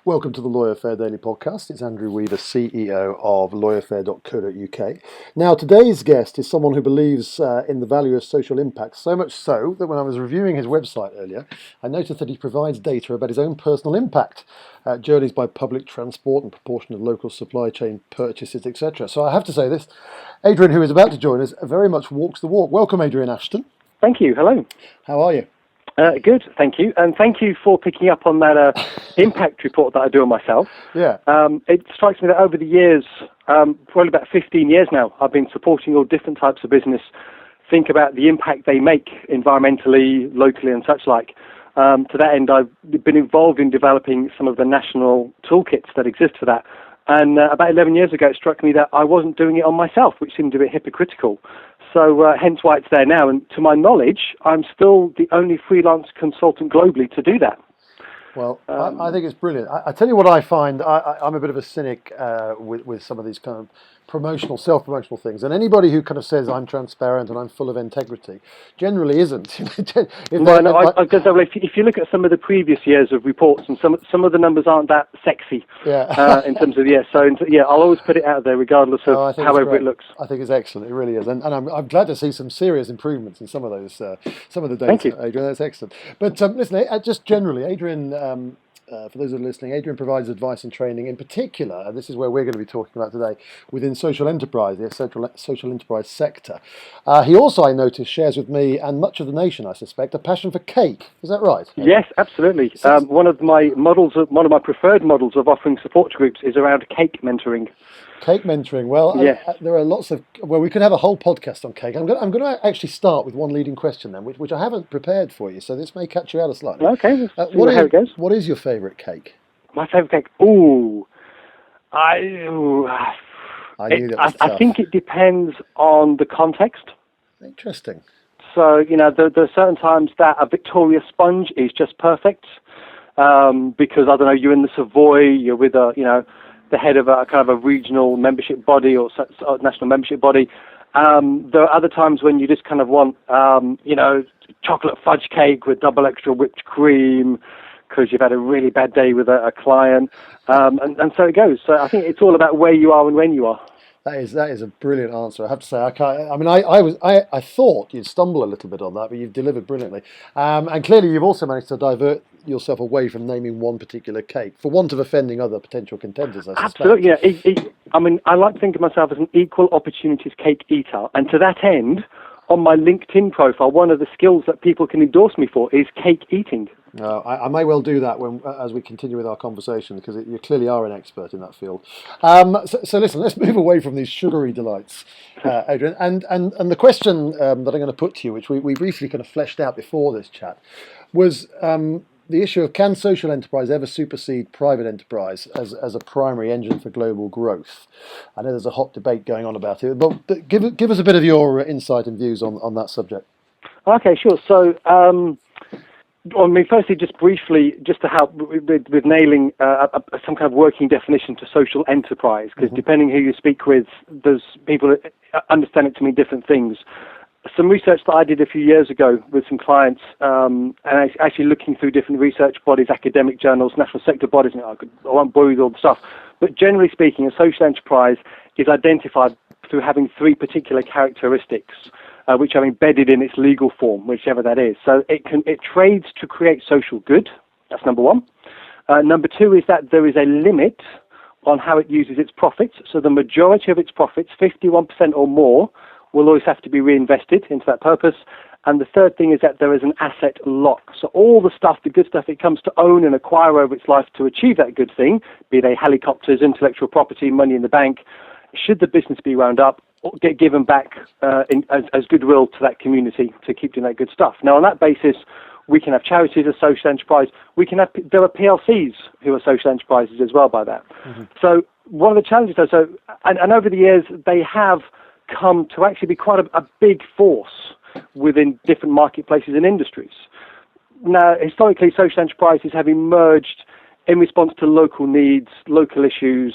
Welcome to the LawyerFair Daily Podcast. It's Andrew Weaver, CEO of LawyerFair.co.uk. Now, today's guest is someone who believes in the value of social impact, so much so that when I was reviewing his website earlier, I noticed that he provides data about his own personal impact, journeys by public transport and proportion of local supply chain purchases, etc. So I have to say this, Adrian, who is about to join us, very much walks the walk. Welcome, Adrian Ashton. Thank you. Hello. How are you? Good, thank you. And thank you for picking up on that impact report that I do on myself. Yeah. It strikes me that over the years, probably about 15 years now, I've been supporting all different types of business, think about the impact they make environmentally, locally and such like. To that end, I've been involved in developing some of the national toolkits that exist for that. And about 11 years ago, it struck me that I wasn't doing it on myself, which seemed a bit hypocritical. So hence why it's there now. And to my knowledge, I'm still the only freelance consultant globally to do that. Well, I think it's brilliant. I tell you what I find, I'm a bit of a cynic with some of these kind of self-promotional things. And anybody who kind of says I'm transparent and I'm full of integrity generally isn't. If you look at some of the previous years of reports, and some of the numbers aren't that sexy in terms of, I'll always put it out there regardless of however it looks. I think it's excellent. It really is. And I'm glad to see some serious improvements in some of those, some of the data. Thank you. Adrian, that's excellent. But listen, just generally, Adrian, for those who are listening, Adrian provides advice and training in particular, and this is where we're going to be talking about today, within social enterprise, the social enterprise sector. He also, I notice, shares with me and much of the nation, I suspect, a passion for cake. Is that right? Yes, absolutely. One of my preferred models of offering support to groups is around cake mentoring. Cake mentoring. Well, yes. There are lots of. Well, we could have a whole podcast on cake. I'm going to actually start with one leading question then, which I haven't prepared for you, so this may catch you out slightly. Okay. How it goes. What is your favourite cake? My favourite cake. I think it depends on the context. Interesting. So there are certain times that a Victoria sponge is just perfect, because I don't know, you're in the Savoy, you're with the head of a kind of a regional membership body or national membership body. There are other times when you just kind of want, chocolate fudge cake with double extra whipped cream because you've had a really bad day with a client. And so it goes. So I think it's all about where you are and when you are. That is a brilliant answer. I have to say, I thought you'd stumble a little bit on that, but you've delivered brilliantly. And clearly, you've also managed to divert yourself away from naming one particular cake, for want of offending other potential contenders, I suspect. Absolutely, yeah. I like to think of myself as an equal opportunities cake eater, and to that end, on my LinkedIn profile, one of the skills that people can endorse me for is cake eating. I may well do that as we continue with our conversation, because you clearly are an expert in that field. So listen, let's move away from these sugary delights, Adrian. And the question that I'm going to put to you, which we briefly kind of fleshed out before this chat, was the issue of, can social enterprise ever supersede private enterprise as a primary engine for global growth? I know there's a hot debate going on about it, but give us a bit of your insight and views on that subject. Okay, sure. So, firstly, just briefly, just to help with nailing some kind of working definition to social enterprise, because depending who you speak with, there's people that understand it to mean different things. Some research that I did a few years ago with some clients, and actually looking through different research bodies, academic journals, national sector bodies, I won't bore you with all the stuff, but generally speaking, a social enterprise is identified through having three particular characteristics, which are embedded in its legal form, whichever that is. So it trades to create social good. That's number one. Number two is that there is a limit on how it uses its profits. So the majority of its profits, 51% or more, will always have to be reinvested into that purpose. And the third thing is that there is an asset lock. So all the stuff, the good stuff it comes to own and acquire over its life to achieve that good thing, be they helicopters, intellectual property, money in the bank, should the business be wound up, get given back as goodwill to that community to keep doing that good stuff. Now, on that basis, we can have charities as social enterprise. There are PLCs who are social enterprises as well by that. So one of the challenges, though, and over the years, they have come to actually be quite a big force within different marketplaces and industries. Now, historically, social enterprises have emerged in response to local needs, local issues,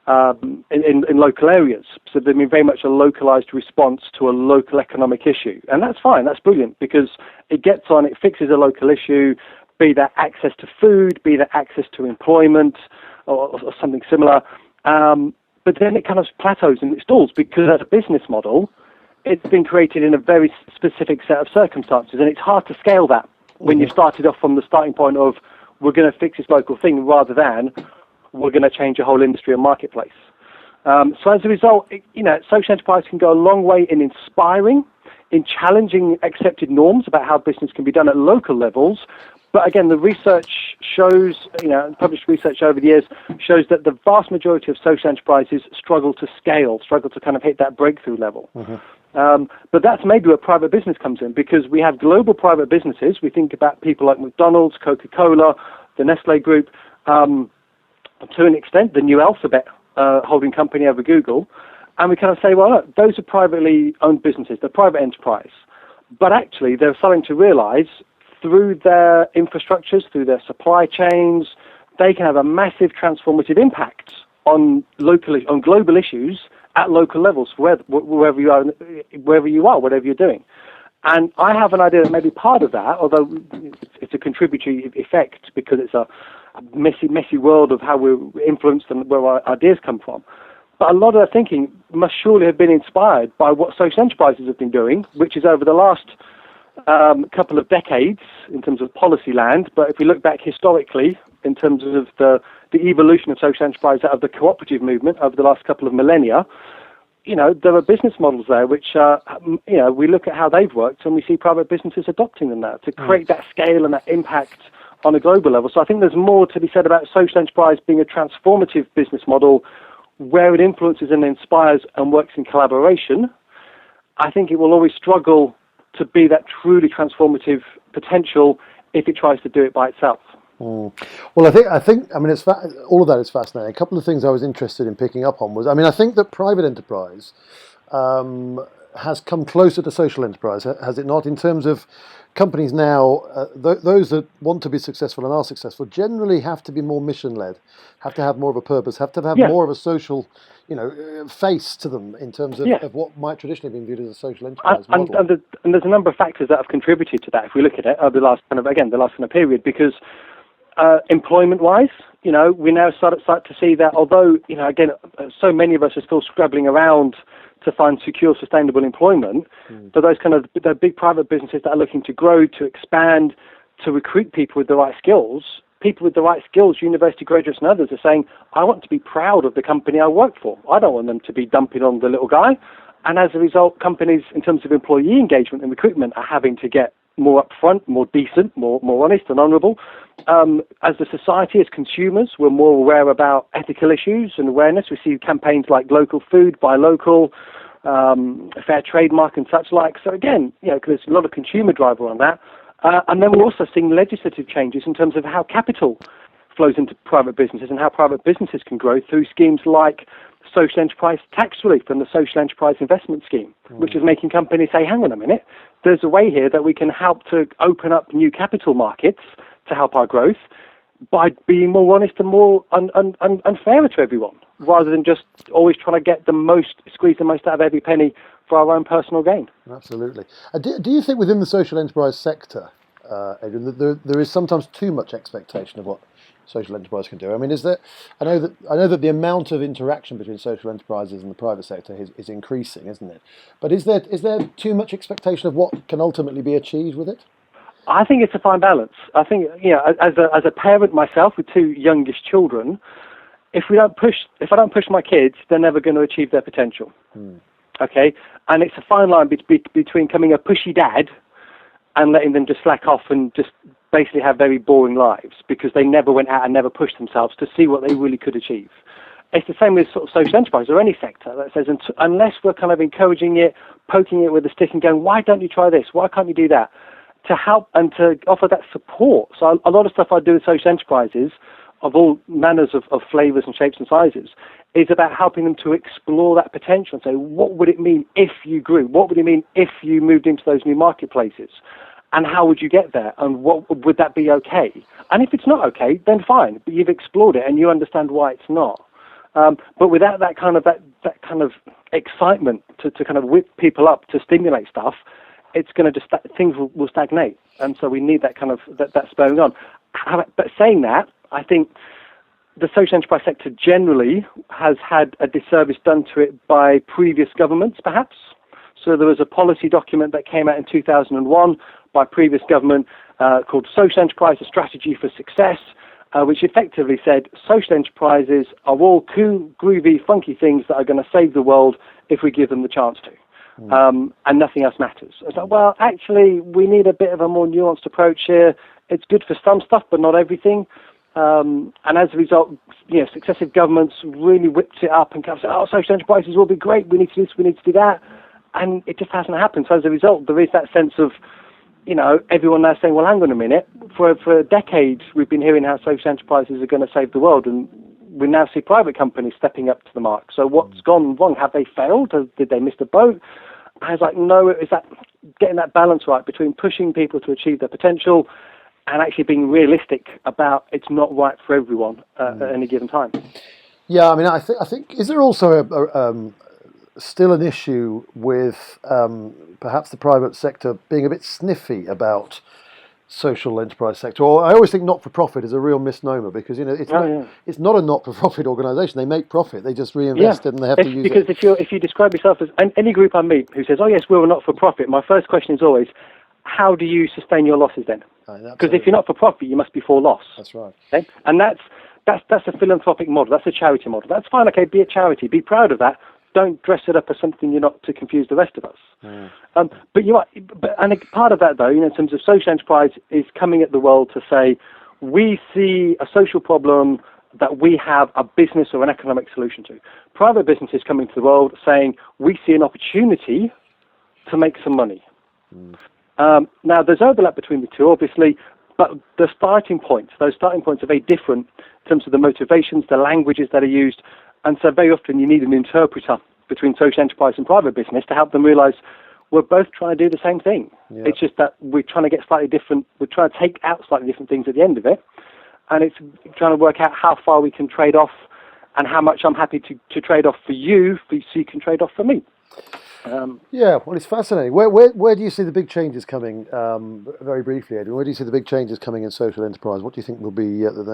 in local areas. So they've been very much a localized response to a local economic issue. And that's fine, that's brilliant, because it gets on, it fixes a local issue, be that access to food, be that access to employment, or something similar. But then it kind of plateaus and it stalls because as a business model, it's been created in a very specific set of circumstances, and it's hard to scale that when you've started off from the starting point of we're going to fix this local thing rather than we're going to change a whole industry and marketplace. So as a result, social enterprise can go a long way in inspiring, in challenging accepted norms about how business can be done at local levels. But again, the research shows, published research over the years shows that the vast majority of social enterprises struggle to scale, struggle to kind of hit that breakthrough level. But that's maybe where private business comes in, because we have global private businesses. We think about people like McDonald's, Coca-Cola, the Nestle Group, to an extent, the new Alphabet holding company over Google. And we kind of say, well, look, those are privately owned businesses, they're private enterprise. But actually, they're starting to realize through their infrastructures, through their supply chains, they can have a massive transformative impact on global issues at local levels, wherever you are, whatever you're doing. And I have an idea that maybe part of that, although it's a contributory effect because it's a messy world of how we're influenced and where our ideas come from. But a lot of their thinking must surely have been inspired by what social enterprises have been doing, which is over the last couple of decades in terms of policy land. But if we look back historically in terms of the evolution of social enterprise out of the cooperative movement over the last couple of millennia, there are business models there which, we look at how they've worked and we see private businesses adopting them now to create that scale and that impact on a global level. So I think there's more to be said about social enterprise being a transformative business model where it influences and inspires and works in collaboration. I think it will always struggle to be that truly transformative potential if it tries to do it by itself. Well, I think. It's all of that is fascinating. A couple of things I was interested in picking up on was, I think that private enterprise has come closer to social enterprise, has it not? In terms of companies now, those that want to be successful and are successful generally have to be more mission-led, have to have more of a purpose, have to have more of a social, face to them in terms of what might traditionally have been viewed as a social enterprise model. And there's a number of factors that have contributed to that. If we look at it over the last kind of period, because employment-wise, we now start to see that although, so many of us are still scrabbling around to find secure, sustainable employment, but those the big private businesses that are looking to grow, to expand, to recruit people with the right skills, university graduates and others are saying, I want to be proud of the company I work for. I don't want them to be dumping on the little guy. And as a result, companies, in terms of employee engagement and recruitment, are having to get more upfront, more decent, more honest and honourable. As a society, as consumers, we're more aware about ethical issues and awareness. We see campaigns like local food, buy local, fair trade mark and such like. So again, there's a lot of consumer driver on that. And then we're also seeing legislative changes in terms of how capital flows into private businesses and how private businesses can grow through schemes like social enterprise tax relief and the social enterprise investment scheme, which is making companies say, hang on a minute, there's a way here that we can help to open up new capital markets to help our growth by being more honest and more unfairer to everyone, rather than just always trying to get squeeze the most out of every penny for our own personal gain. Absolutely. Do you think within the social enterprise sector, Adrian, that there is sometimes too much expectation of what social enterprise can do? Is there? I know that the amount of interaction between social enterprises and the private sector is increasing, isn't it? But is there too much expectation of what can ultimately be achieved with it? I think it's a fine balance. I think, as a parent myself with two youngest children, if I don't push my kids, they're never going to achieve their potential. Okay, and it's a fine line between becoming a pushy dad and letting them just slack off and just basically have very boring lives because they never went out and never pushed themselves to see what they really could achieve. It's the same with sort of social enterprise or any sector that says unless we're kind of encouraging it, poking it with a stick and going, why don't you try this? Why can't you do that? To help and to offer that support. So a lot of stuff I do with social enterprises of all manners of flavours and shapes and sizes is about helping them to explore that potential and say, what would it mean if you grew? What would it mean if you moved into those new marketplaces? And how would you get there? And would that be okay? And if it's not okay, then fine. But you've explored it and you understand why it's not. But without that kind of excitement to kind of whip people up to stimulate stuff, it's going to just things will stagnate, and so we need that kind of that spurring on. But saying that, I think the social enterprise sector generally has had a disservice done to it by previous governments, perhaps. So there was a policy document that came out in 2001 by previous government called Social Enterprise: A Strategy for Success, which effectively said social enterprises are all cool, groovy, funky things that are going to save the world if we give them the chance to. And nothing else matters. It's like, well, actually, we need a bit of a more nuanced approach here. It's good for some stuff, but not everything. And as a result, successive governments really whipped it up and kind of said, oh, social enterprises will be great. We need to do this, we need to do that. And it just hasn't happened. So as a result, there is that sense of, everyone now saying, well, hang on a minute. For decades, we've been hearing how social enterprises are going to save the world. And we now see private companies stepping up to the mark. So what's gone wrong? Have they failed? Did they miss the boat? I was like, no, is that getting that balance right between pushing people to achieve their potential and actually being realistic about it's not right for everyone at any given time. Yeah, I mean, I think is there also still an issue with perhaps the private sector being a bit sniffy about social enterprise sector? Or I always think not-for-profit is a real misnomer because it's not a not-for-profit organisation. They make profit. They just reinvest it and they have to use because it. Because if you describe yourself as any group I meet who says, oh yes, we're a not-for-profit, my first question is always, how do you sustain your losses then? Because if you're not for profit, you must be for loss. That's right. Okay? And that's a philanthropic model. That's a charity model. That's fine. Okay, be a charity. Be proud of that. Don't dress it up as something you're not to confuse the rest of us. And a part of that, though, in terms of social enterprise, is coming at the world to say we see a social problem that we have a business or an economic solution to. Private businesses coming to the world saying we see an opportunity to make some money. Now, there's overlap between the two, obviously, but those starting points are very different in terms of the motivations, the languages that are used, and so very often you need an interpreter between social enterprise and private business to help them realize we're both trying to do the same thing. Yeah. It's just that we're trying to get slightly different, we're trying to take out slightly different things at the end of it, and it's trying to work out how far we can trade off and how much I'm happy to trade off for you so you can trade off for me. Well, it's fascinating. Where do you see the big changes coming? Very briefly, Adrian, where do you see the big changes coming in social enterprise? What do you think will be the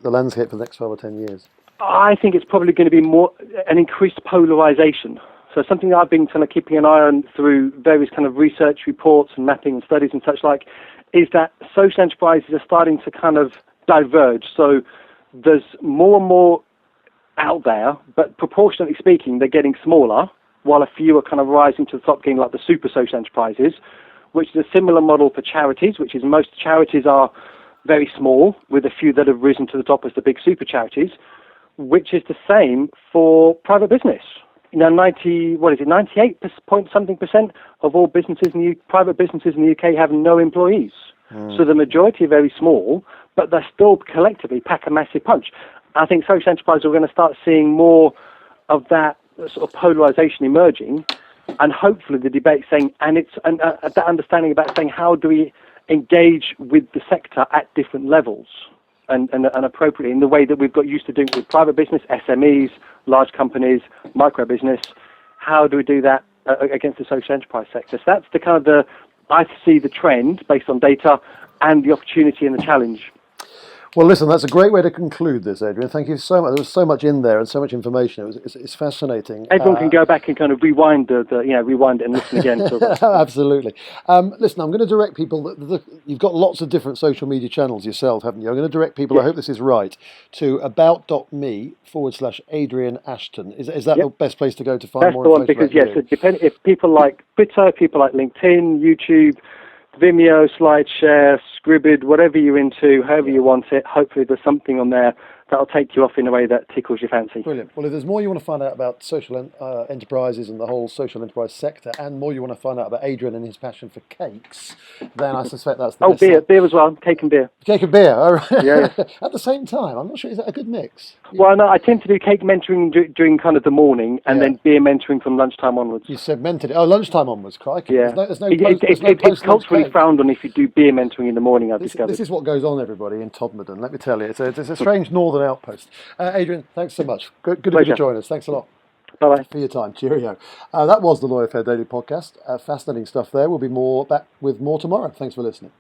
landscape for the next 5 or 10 years? I think it's probably going to be more an increased polarization. So something that I've been kind of keeping an eye on through various kind of research reports and mapping and studies and such like, is that social enterprises are starting to kind of diverge. So there's more and more out there, but proportionately speaking, they're getting smaller, while a few are kind of rising to the top, getting like the super social enterprises, which is a similar model for charities, which is most charities are very small, with a few that have risen to the top as the big super charities, which is the same for private business. 98 point something percent of all private businesses in the UK have no employees. So the majority are very small, but they still collectively pack a massive punch. I think social enterprises are going to start seeing more of that sort of polarization emerging, and hopefully the debate saying, and that understanding about saying how do we engage with the sector at different levels and appropriately in the way that we've got used to doing with private business, SMEs, large companies, micro business. How do we do that against the social enterprise sector? So that's the kind of I see the trend based on data and the opportunity and the challenge. Well, listen, that's a great way to conclude this, Adrian. Thank you so much. There was so much in there and so much information. It's fascinating. Everyone can go back and kind of rewind rewind it and listen again. Absolutely. Listen, I'm going to direct people. You've got lots of different social media channels yourself, haven't you? I'm going to direct people. I hope this is right. To about.me/Adrian Ashton. Is that the best place to go to find more information? That's the one, because if people like Twitter, people like LinkedIn, YouTube, Vimeo, SlideShare, Scribd, whatever you're into, however you want it, hopefully there's something on there that'll take you off in a way that tickles your fancy. Brilliant. Well, if there's more you want to find out about social enterprises and the whole social enterprise sector, and more you want to find out about Adrian and his passion for cakes, then I suspect that's the best. Beer as well, cake and beer. Cake and beer, all right. Yeah. At the same time, I'm not sure, is that a good mix? Well, no, I tend to do cake mentoring during kind of the morning, and then beer mentoring from lunchtime onwards. You segmented it. Oh, lunchtime onwards, crikey. Yeah. It's culturally frowned on if you do beer mentoring in the morning, I've discovered. This is what goes on, everybody, in Todmorden, let me tell you. It's a strange northern outpost. Adrian, thanks so much. Good of you to join us. Thanks a lot. Bye-bye. For your time. Cheerio. That was the LawyerFair Daily Podcast. Fascinating stuff there. We'll be back with more tomorrow. Thanks for listening.